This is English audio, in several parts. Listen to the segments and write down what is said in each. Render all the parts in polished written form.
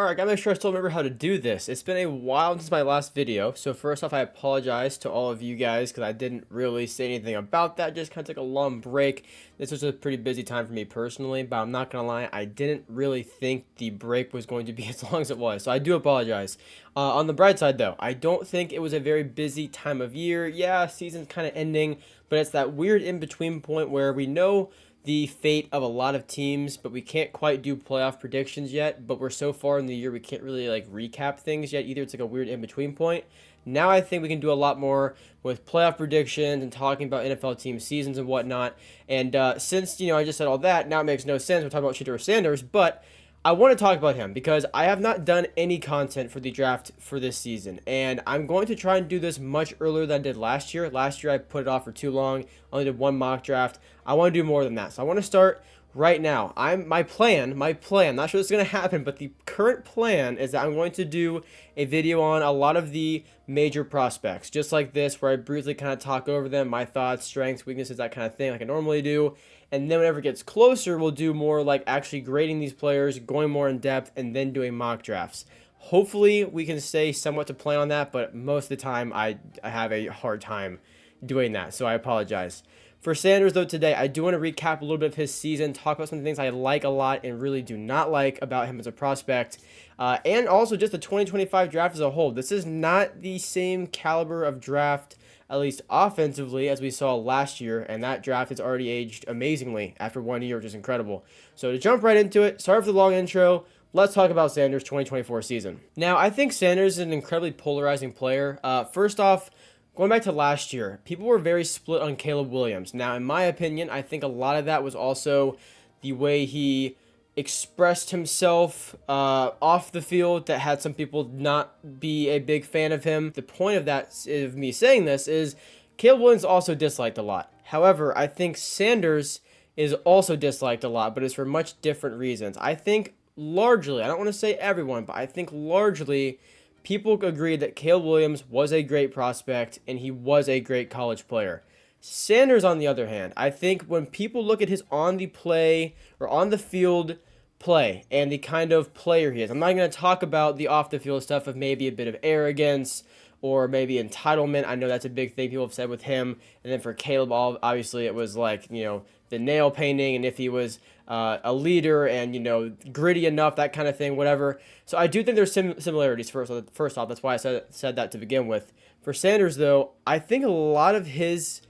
Alright, gotta make sure I still remember how to do this. It's been a while since my last video, so first off, I apologize to all of you guys because I didn't really say anything about that. Just kind of took a long break. This was a pretty busy time for me personally, but I'm not gonna lie, I didn't really think the break was going to be as long as it was, so I do apologize. On the bright side, though, I don't think it was a very busy time of year. Yeah, season's kind of ending, but it's that weird in-between point where we know the fate of a lot of teams, but we can't quite do playoff predictions yet. But we're so far in the year, we can't really like recap things yet either. It's like a weird in between point. Now I think we can do a lot more with playoff predictions and talking about NFL team seasons and whatnot. And since I just said all that, now it makes no sense. We're talking about Shedeur Sanders, but I want to talk about him because I have not done any content for the draft for this season, and I'm going to try and do this much earlier than I did last year. Last year I put it off for too long. I only did one mock draft. I want to do more than that, so I want to start right now. My plan. I'm not sure this is going to happen, but the current plan is that I'm going to do a video on a lot of the major prospects, just like this, where I briefly kind of talk over them, my thoughts, strengths, weaknesses, that kind of thing, like I normally do. And then whenever it gets closer, we'll do more like actually grading these players, going more in depth, and then doing mock drafts. Hopefully, we can stay somewhat to plan on that, but most of the time, I have a hard time doing that, so I apologize. For Sanders, though, today, I do want to recap a little bit of his season, talk about some of the things I like a lot and really do not like about him as a prospect, and also just the 2025 draft as a whole. This is not the same caliber of draft, at least offensively, as we saw last year, and that draft has already aged amazingly after 1 year, which is incredible. So to jump right into it, sorry for the long intro, let's talk about Sanders' 2024 season. Now, I think Sanders is an incredibly polarizing player. First off, going back to last year, people were very split on Caleb Williams. Now, in my opinion, I think a lot of that was also the way he expressed himself off the field that had some people not be a big fan of him. The point of that, of me saying this, is Caleb Williams also disliked a lot. However, I think Sanders is also disliked a lot, but it's for much different reasons. I think largely, I don't want to say everyone, but I think largely people agreed that Caleb Williams was a great prospect and he was a great college player. Sanders, on the other hand, I think when people look at his on the play or on the field play and the kind of player he is, I'm not going to talk about the off the field stuff of maybe a bit of arrogance or maybe entitlement. I know that's a big thing people have said with him. And then for Caleb, obviously it was like, the nail painting and if he was a leader and, gritty enough, that kind of thing, whatever. So I do think there's similarities first off. That's why I said that to begin with. For Sanders, though, I think a lot of his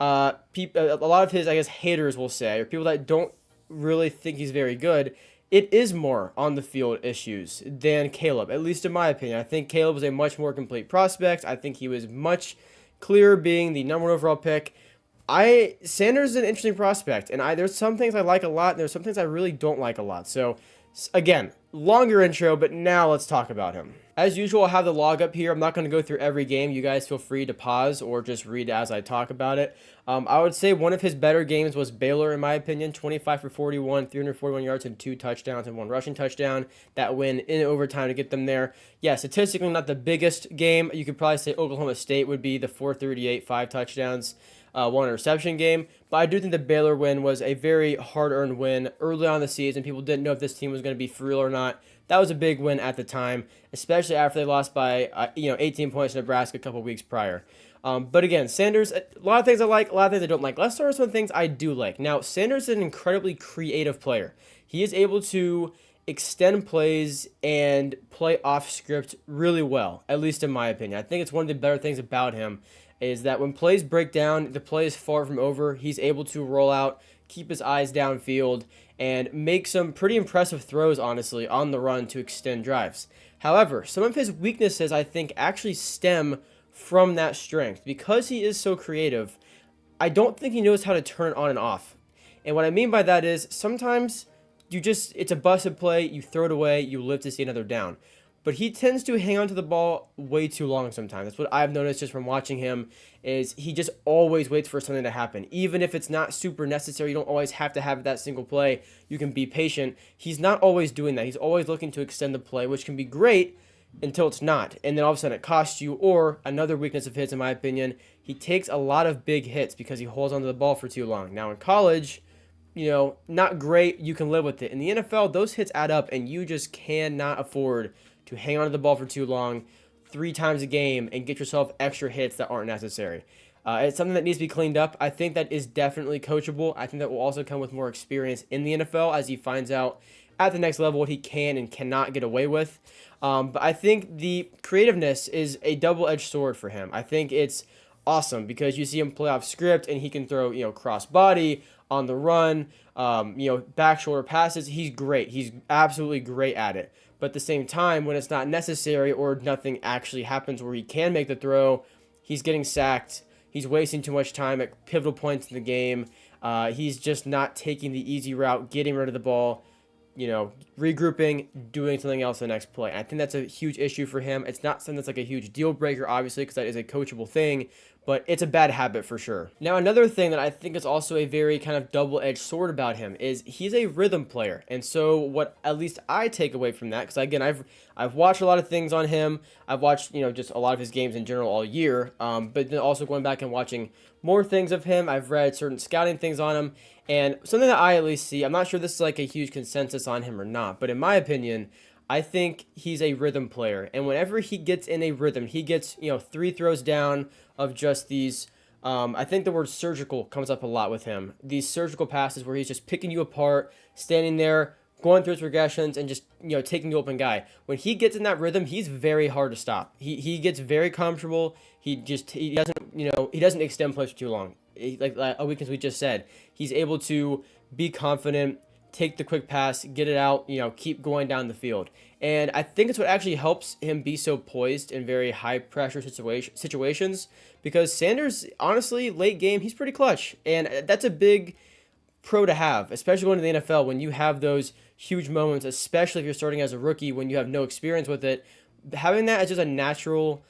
I guess, haters will say, or people that don't really think he's very good, it is more on the field issues than Caleb, at least in my opinion. I think Caleb was a much more complete prospect. I think he was much clearer being the number one overall pick. Sanders is an interesting prospect, and there's some things I like a lot, and there's some things I really don't like a lot. So, again, longer intro, but now let's talk about him. As usual, I'll have the log up here. I'm not going to go through every game. You guys feel free to pause or just read as I talk about it. I would say one of his better games was Baylor, in my opinion. 25 for 41, 341 yards and 2 touchdowns and 1 rushing touchdown. That win in overtime to get them there. Yeah, statistically not the biggest game. You could probably say Oklahoma State would be the 438, 5 touchdowns. 1 interception game, but I do think the Baylor win was a very hard-earned win early on in the season. People didn't know if this team was going to be for real or not. That was a big win at the time, especially after they lost by 18 points to Nebraska a couple weeks prior. But again, Sanders, a lot of things I like, a lot of things I don't like. Let's start with some things I do like. Now, Sanders is an incredibly creative player. He is able to extend plays and play off script really well, at least in my opinion. I think it's one of the better things about him is that when plays break down, the play is far from over. He's able to roll out, keep his eyes downfield, and make some pretty impressive throws, honestly, on the run to extend drives. However, some of his weaknesses, I think, actually stem from that strength. Because he is so creative, I don't think he knows how to turn it on and off. And what I mean by that is sometimes it's a busted play, you throw it away, you live to see another down. But he tends to hang on to the ball way too long sometimes. That's what I've noticed just from watching him, is he just always waits for something to happen. Even if it's not super necessary, you don't always have to have that single play. You can be patient. He's not always doing that. He's always looking to extend the play, which can be great until it's not. And then all of a sudden it costs you. Or another weakness of his, in my opinion, he takes a lot of big hits because he holds onto the ball for too long. Now in college, not great, you can live with it. In the NFL, those hits add up, and you just cannot afford to hang on to the ball for too long, 3 times a game, and get yourself extra hits that aren't necessary. It's something that needs to be cleaned up. I think that is definitely coachable. I think that will also come with more experience in the NFL as he finds out at the next level what he can and cannot get away with. But I think the creativeness is a double-edged sword for him. I think it's awesome because you see him play off script and he can throw, cross body on the run, back shoulder passes. He's great. He's absolutely great at it. But at the same time, when it's not necessary or nothing actually happens where he can make the throw, he's getting sacked. He's wasting too much time at pivotal points in the game. He's just not taking the easy route, getting rid of the ball, regrouping, doing something else the next play. And I think that's a huge issue for him. It's not something that's like a huge deal breaker, obviously, because that is a coachable thing, but it's a bad habit for sure. Now, another thing that I think is also a very kind of double-edged sword about him is he's a rhythm player. And so what at least I take away from that, because again, I've watched a lot of things on him. I've watched, just a lot of his games in general all year, but then also going back and watching more things of him. I've read certain scouting things on him, and something that I at least see, I'm not sure this is like a huge consensus on him or not, but in my opinion, I think he's a rhythm player. And whenever he gets in a rhythm, he gets, 3 throws down of just these, I think the word surgical comes up a lot with him. These surgical passes where he's just picking you apart, standing there, going through his regressions, and just, taking the open guy. When he gets in that rhythm, he's very hard to stop. He gets very comfortable. He doesn't extend plays for too long. Like a weakness we just said. He's able to be confident, take the quick pass, get it out, keep going down the field. And I think it's what actually helps him be so poised in very high pressure situations, because Sanders, honestly, late game, he's pretty clutch. And that's a big pro to have, especially going to the NFL when you have those huge moments, especially if you're starting as a rookie when you have no experience with it. Having that as just a natural,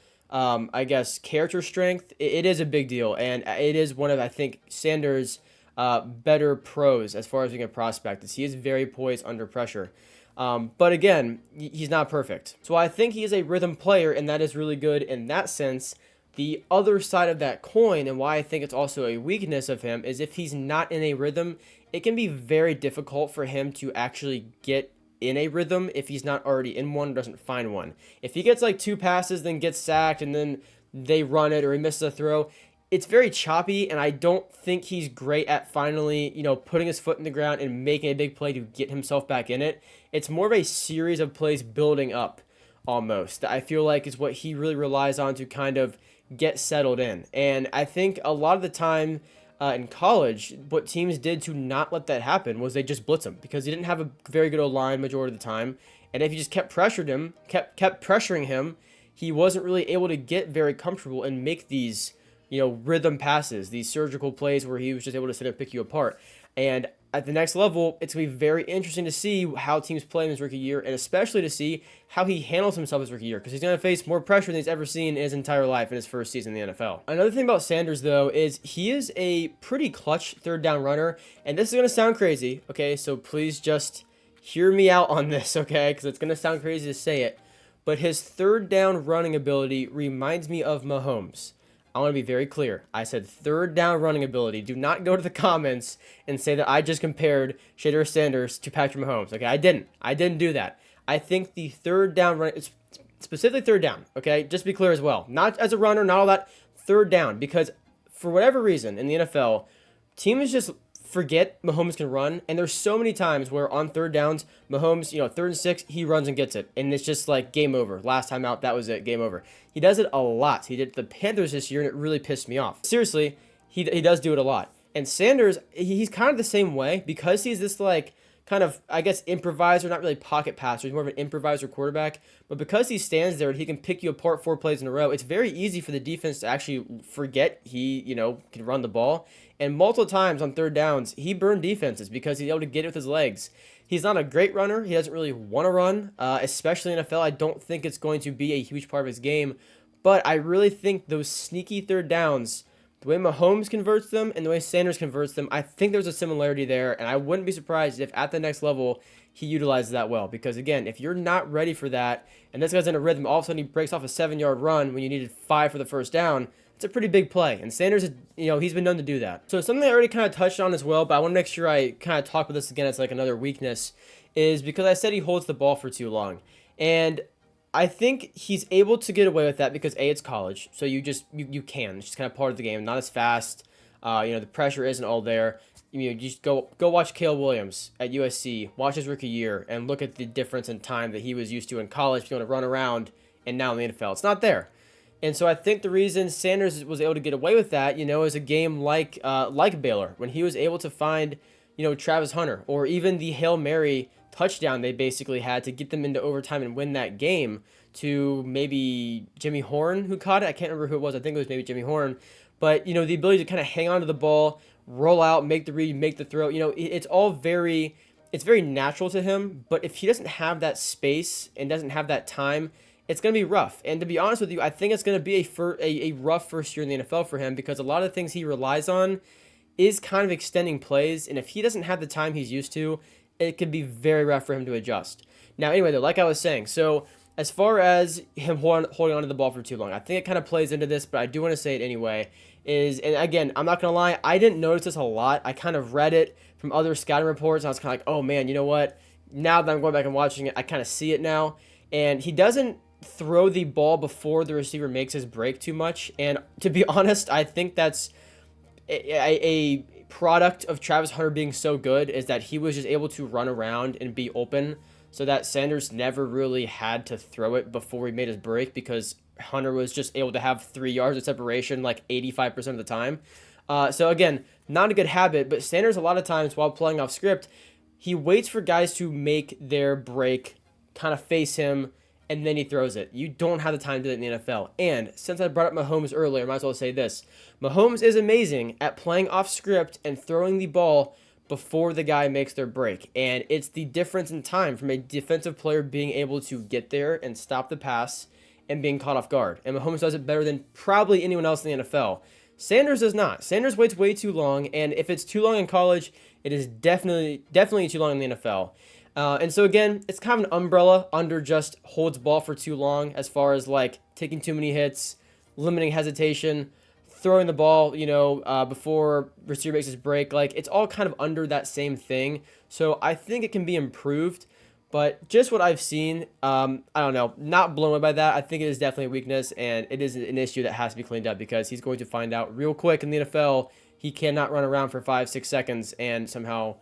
character strength, it is a big deal. And it is one of, I think, Sanders' better pros as far as being a prospect. He is very poised under pressure. But again, he's not perfect. So I think he is a rhythm player, and that is really good in that sense. The other side of that coin, and why I think it's also a weakness of him, is if he's not in a rhythm, it can be very difficult for him to actually get in a rhythm if he's not already in one or doesn't find one. If he gets like 2 passes, then gets sacked, and then they run it or he misses a throw, it's very choppy, and I don't think he's great at finally, putting his foot in the ground and making a big play to get himself back in it. It's more of a series of plays building up, almost, that I feel like is what he really relies on to kind of get settled in. And I think a lot of the time in college, what teams did to not let that happen was they just blitz him, because he didn't have a very good O-line majority of the time. And if you just kept pressuring him, he wasn't really able to get very comfortable and make these rhythm passes, these surgical plays where he was just able to sit and pick you apart. And at the next level, it's going to be very interesting to see how teams play in his rookie year, and especially to see how he handles himself his rookie year, because he's going to face more pressure than he's ever seen in his entire life in his first season in the NFL. Another thing about Sanders, though, is he is a pretty clutch third down runner, and this is going to sound crazy, okay? So please just hear me out on this, okay? Because it's going to sound crazy to say it, but his third down running ability reminds me of Mahomes. I want to be very clear. I said third down running ability. Do not go to the comments and say that I just compared Shedeur Sanders to Patrick Mahomes. Okay, I didn't. I didn't do that. I think the third down run, specifically third down, okay? Just be clear as well. Not as a runner, not all that. Third down, because for whatever reason in the NFL, teams just forget Mahomes can run, and there's so many times where on third downs, Mahomes, 3rd and 6, he runs and gets it, and it's just like game over. Last time out, that was it, game over. He does it a lot. He did it to the Panthers this year, and it really pissed me off. Seriously, he does do it a lot. And Sanders, he's kind of the same way, because he's this like kind of, improviser, not really pocket passer. He's more of an improviser quarterback. But because he stands there and he can pick you apart 4 plays in a row, it's very easy for the defense to actually forget he, can run the ball. And multiple times on third downs, he burned defenses because he's able to get it with his legs. He's not a great runner. He doesn't really want to run, especially in the NFL. I don't think it's going to be a huge part of his game. But I really think those sneaky third downs, the way Mahomes converts them and the way Sanders converts them, I think there's a similarity there. And I wouldn't be surprised if at the next level he utilizes that well. Because, again, if you're not ready for that, and this guy's in a rhythm, all of a sudden he breaks off a 7-yard run when you needed 5 for the first down, it's a pretty big play. And Sanders, he's been known to do that. So something I already kind of touched on as well, but I want to make sure I kind of talk about this again as like another weakness, is because I said he holds the ball for too long. And I think he's able to get away with that because A, it's college, so you can. It's just kind of part of the game, not as fast. The pressure isn't all there. You just go watch Caleb Williams at USC, watch his rookie year, and look at the difference in time that he was used to in college, being able to run around, and now in the NFL, it's not there. And so I think the reason Sanders was able to get away with that, is a game like Baylor, when he was able to find, Travis Hunter, or even the Hail Mary touchdown they basically had to get them into overtime and win that game, to maybe Jimmy Horn who caught it. I can't remember who it was. I think it was maybe Jimmy Horn. But, the ability to kind of hang on to the ball, roll out, make the read, make the throw, it's all very natural to him. But if he doesn't have that space and doesn't have that time, it's going to be rough. And to be honest with you, I think it's going to be a rough first year in the NFL for him, because a lot of the things he relies on is kind of extending plays. And if he doesn't have the time he's used to, it could be very rough for him to adjust. Now, anyway, though, like I was saying, so as far as him holding on to the ball for too long, I think it kind of plays into this, but I do want to say it anyway, and again, I'm not going to lie, I didn't notice this a lot. I kind of read it from other scouting reports, and I was kind of like, oh man, you know what? Now that I'm going back and watching it, I kind of see it now. And he doesn't throw the ball before the receiver makes his break too much. And to be honest, I think that's a product of Travis Hunter being so good, is that he was just able to run around and be open, so that Sanders never really had to throw it before he made his break, because Hunter was just able to have 3 yards of separation like 85% of the time. So again, not a good habit, but Sanders, a lot of times while playing off script, he waits for guys to make their break, kind of face him, and then he throws it. You don't have the time to do that in the NFL. And since I brought up Mahomes earlier, I might as well say this. Mahomes is amazing at playing off script and throwing the ball before the guy makes their break. And it's the difference in time from a defensive player being able to get there and stop the pass and being caught off guard. And Mahomes does it better than probably anyone else in the NFL. Sanders does not. Sanders waits way too long, and if it's too long in college, it is definitely too long in the NFL. And so again, it's kind of an umbrella under just holds ball for too long, as far as like taking too many hits, limiting hesitation, throwing the ball, before receiver makes his break. Like, it's all kind of under that same thing. So I think it can be improved, but just what I've seen, I don't know, not blown away by that. I think it is definitely a weakness, and it is an issue that has to be cleaned up, because he's going to find out real quick in the NFL he cannot run around for 5-6 seconds and somehow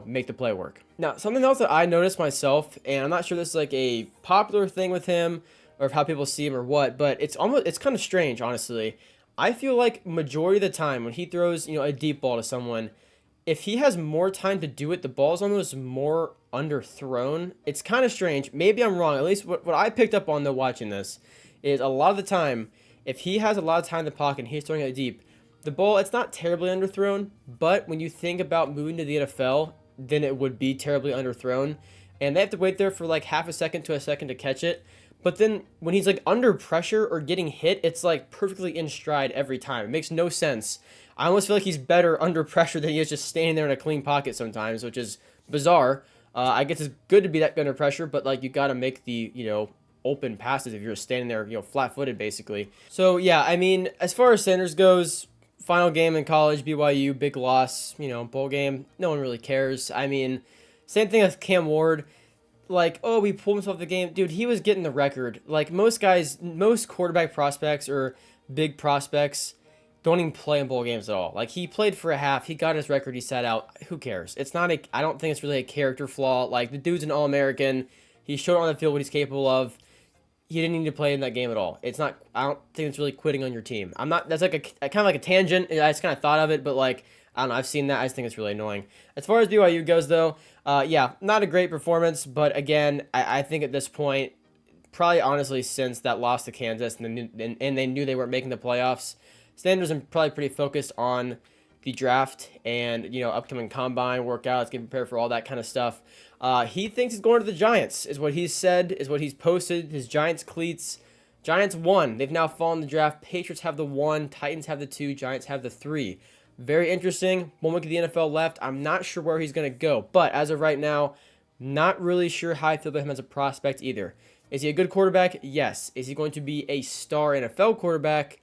make the play work. Now, something else that I noticed myself, and I'm not sure this is like a popular thing with him or if how people see him or what, but it's kind of strange, honestly. I feel like majority of the time when he throws, a deep ball to someone, if he has more time to do it, the ball's almost more underthrown. It's kind of strange. Maybe I'm wrong. At least what I picked up on, though, watching this, is a lot of the time, if he has a lot of time in the pocket and he's throwing it deep, the ball, it's not terribly underthrown, but when you think about moving to the NFL, then it would be terribly underthrown. And they have to wait there for like half a second to a second to catch it. But then when he's like under pressure or getting hit, it's like perfectly in stride every time. It makes no sense. I almost feel like he's better under pressure than he is just standing there in a clean pocket sometimes, which is bizarre. I guess it's good to be that under pressure, but like you got to make the, open passes if you're just standing there, flat-footed basically. So yeah, I mean, as far as Sanders goes, final game in college, BYU, big loss, bowl game, no one really cares. I mean, same thing with Cam Ward. Like, oh, we pulled himself the game. Dude, he was getting the record. Like, most quarterback prospects or big prospects don't even play in bowl games at all. Like, he played for a half. He got his record. He sat out. Who cares? I don't think it's really a character flaw. Like, the dude's an All-American. He showed on the field what he's capable of. He didn't need to play in that game at all. I don't think it's really quitting on your team. That's like a kind of like a tangent. I just kind of thought of it, but like, I don't know. I've seen that. I just think it's really annoying. As far as BYU goes, though, yeah, not a great performance. But again, I think at this point, probably honestly since that loss to Kansas and they knew they weren't making the playoffs, Sanders are probably pretty focused on the draft and, upcoming combine workouts, getting prepared for all that kind of stuff. He thinks he's going to the Giants, is what he's said, is what he's posted. His Giants cleats. Giants won. They've now fallen in the draft. Patriots have the 1. Titans have the 2. Giants have the 3. Very interesting. 1 week of the NFL left. I'm not sure where he's going to go. But as of right now, not really sure how I feel about him as a prospect either. Is he a good quarterback? Yes. Is he going to be a star NFL quarterback?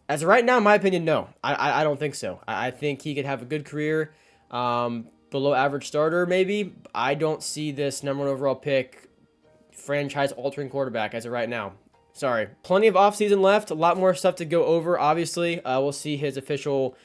As of right now, in my opinion, no. I don't think so. I think he could have a good career, below average starter maybe. I don't see this number 1 overall pick franchise altering quarterback as of right now. Sorry. Plenty of offseason left. A lot more stuff to go over, obviously. We'll see his official,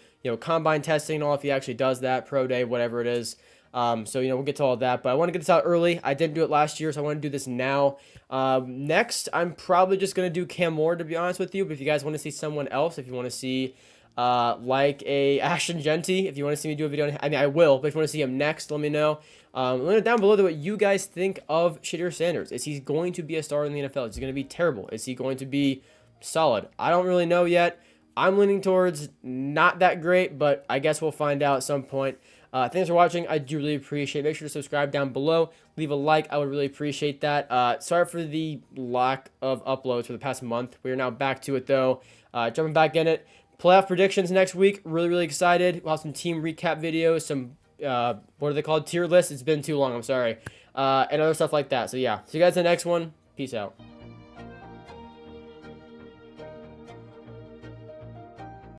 combine testing and all if he actually does that, pro day, whatever it is. So, we'll get to all that. But I want to get this out early. I didn't do it last year, so I want to do this now. Next, I'm probably just going to do Cam Moore, to be honest with you. But if you guys want to see someone else, if you want to see like a Ashton Genty, if you want to see me do a video on, I mean, I will, but if you want to see him next, let me know. Let me know down below what you guys think of Shedeur Sanders. Is he going to be a star in the NFL? Is he going to be terrible? Is he going to be solid? I don't really know yet. I'm leaning towards not that great, but I guess we'll find out at some point. Thanks for watching. I do really appreciate it. Make sure to subscribe down below. Leave a like. I would really appreciate that. Sorry for the lack of uploads for the past month. We are now back to it, though. Jumping back in it. Playoff predictions next week. Really, really excited. We'll have some team recap videos, some, what are they called? Tier lists. It's been too long. I'm sorry. And other stuff like that. So, yeah. See you guys in the next one. Peace out.